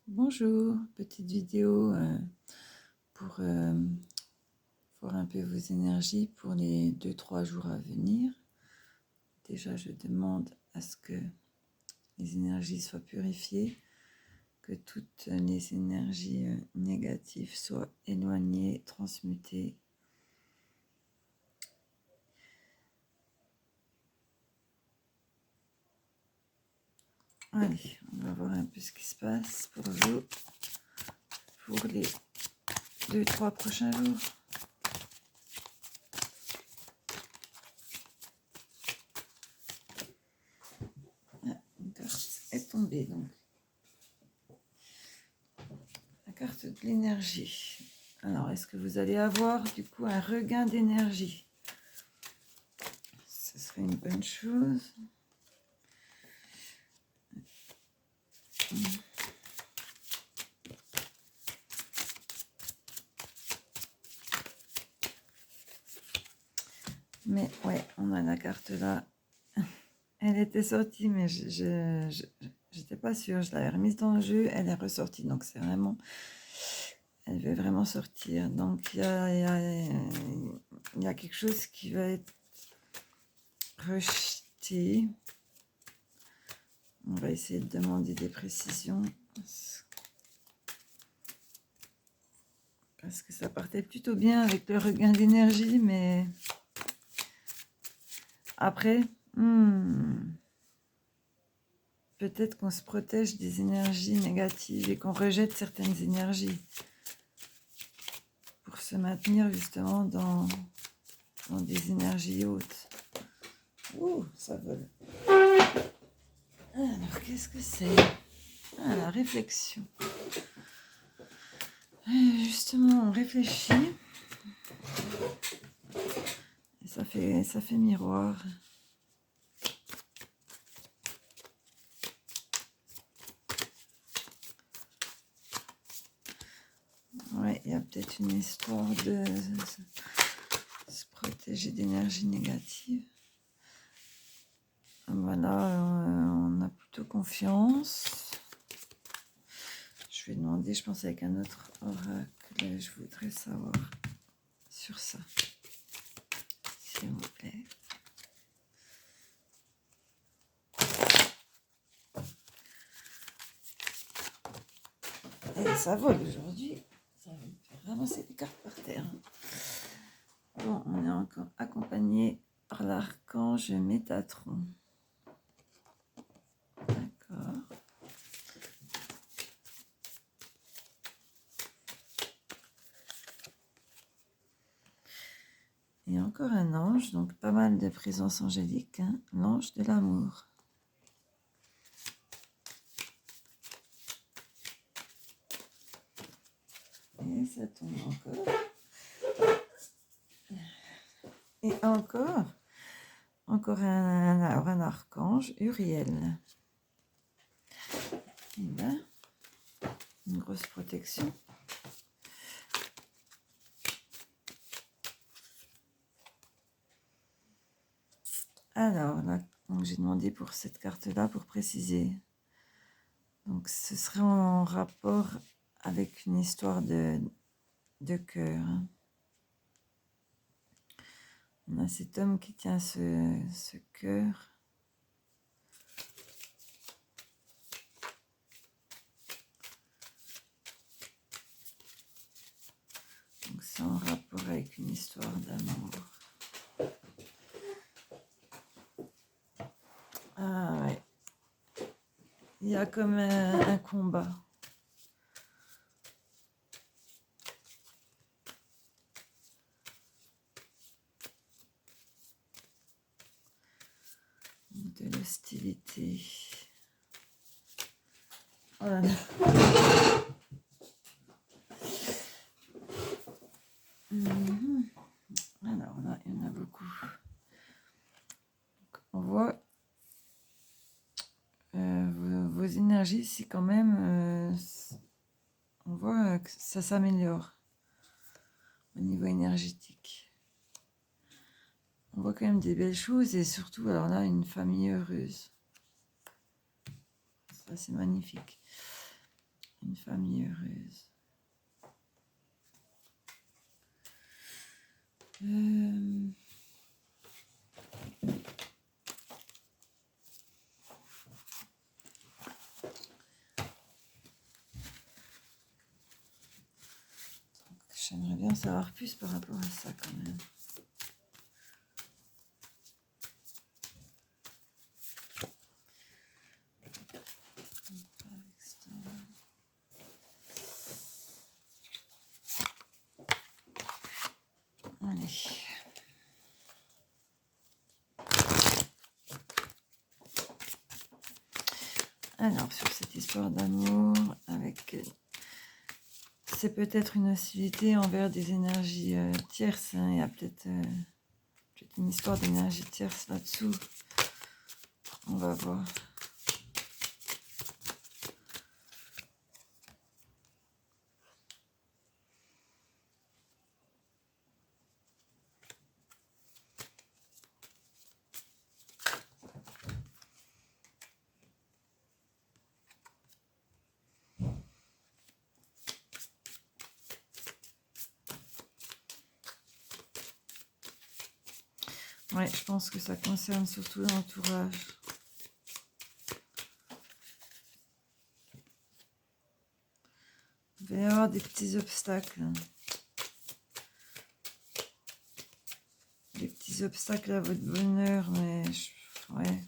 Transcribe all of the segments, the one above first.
Bonjour, petite vidéo pour voir un peu vos énergies pour les 2-3 jours à venir. Déjà, je demande à ce que les énergies soient purifiées, que toutes les énergies négatives soient éloignées, transmutées. Allez, on va voir un peu ce qui se passe pour vous, pour les 2-3 prochains jours. Ah, une carte est tombée donc. La carte de l'énergie. Alors, est-ce que vous allez avoir du coup un regain d'énergie? Ce serait une bonne chose. Mais ouais, on a la carte là. Elle était sortie, mais j'étais pas sûre. Je l'avais remise dans le jeu, elle est ressortie. Donc c'est vraiment, elle veut vraiment sortir. Donc il y a quelque chose qui va être rejeté. On va essayer de demander des précisions. Parce que ça partait plutôt bien avec le regain d'énergie, mais après, peut-être qu'on se protège des énergies négatives et qu'on rejette certaines énergies pour se maintenir justement dans des énergies hautes. Ouh, ça vole. Alors, qu'est-ce que c'est? Ah, la réflexion. Justement, on réfléchit. Et ça fait miroir. Ouais, il y a peut-être une histoire de se protéger d'énergie négative. Voilà, on a plutôt confiance. Je vais demander, je pense avec un autre oracle, je voudrais savoir sur ça, s'il vous plaît. Et ça vole aujourd'hui, ça va me faire ramasser des cartes par terre. Bon, on est encore accompagné par l'archange Métatron. D'accord. Et encore un ange, donc pas mal de présence angélique, hein, l'ange de l'amour. Et ça tombe encore. Et encore un archange, Uriel. Et là, une grosse protection. Alors, là, j'ai demandé pour cette carte-là pour préciser. Donc, ce serait en rapport avec une histoire de cœur. On a cet homme qui tient ce cœur. Donc, c'est en rapport avec une histoire d'amour. Ah ouais. Il y a comme un combat. De l'hostilité. Voilà. Alors là, il y en a beaucoup. Donc, on voit vos énergies, si quand même, on voit que ça s'améliore au niveau énergétique. On voit quand même des belles choses et surtout, alors là, une famille heureuse. Ça, c'est magnifique. Une famille heureuse. J'aimerais bien savoir plus par rapport à ça quand même. Allez. Alors, sur cette histoire d'amour, avec... c'est peut-être une hostilité envers des énergies tierces. Hein. Il y a peut-être une histoire d'énergie tierce là-dessous. On va voir. Ouais, je pense que ça concerne surtout l'entourage. Il va y avoir des petits obstacles. Des petits obstacles à votre bonheur, mais ouais.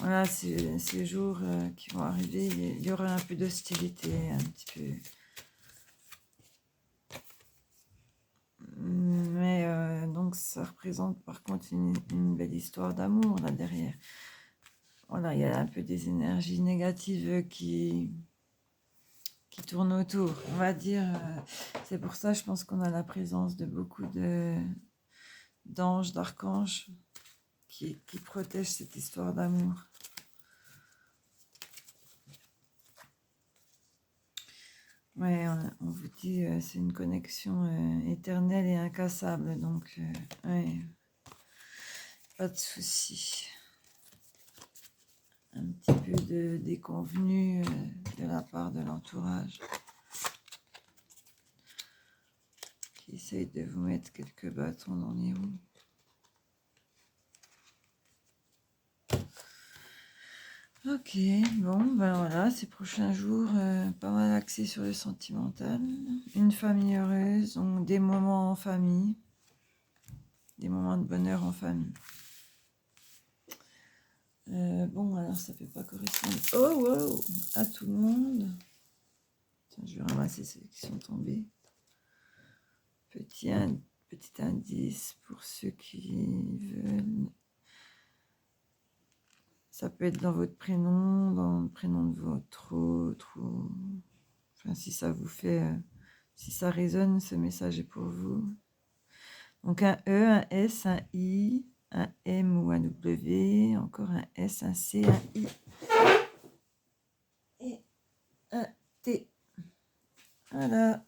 Voilà, ces jours qui vont arriver, il y aura un peu d'hostilité, un petit peu. Mais donc ça représente par contre une belle histoire d'amour là derrière. Voilà, il y a un peu des énergies négatives qui tournent autour. On va dire, c'est pour ça je pense qu'on a la présence de beaucoup d'anges, d'archanges qui protègent cette histoire d'amour. Ouais, on vous dit, c'est une connexion éternelle et incassable, donc ouais, pas de souci. Un petit peu de déconvenue de la part de l'entourage qui essaye de vous mettre quelques bâtons dans les roues. Ok, bon, ben voilà, ces prochains jours, pas mal axés sur le sentimental. Une famille heureuse, donc des moments en famille, des moments de bonheur en famille. Bon, alors ça peut pas correspondre wow, à tout le monde. Tiens, je vais ramasser ceux qui sont tombés. Petit indice pour ceux qui veulent. Ça peut être dans votre prénom, dans le prénom de votre autre. Enfin, si ça vous fait... si ça résonne, ce message est pour vous. Donc un E, un S, un I, un M ou un W, encore un S, un C, un I et un T. Voilà.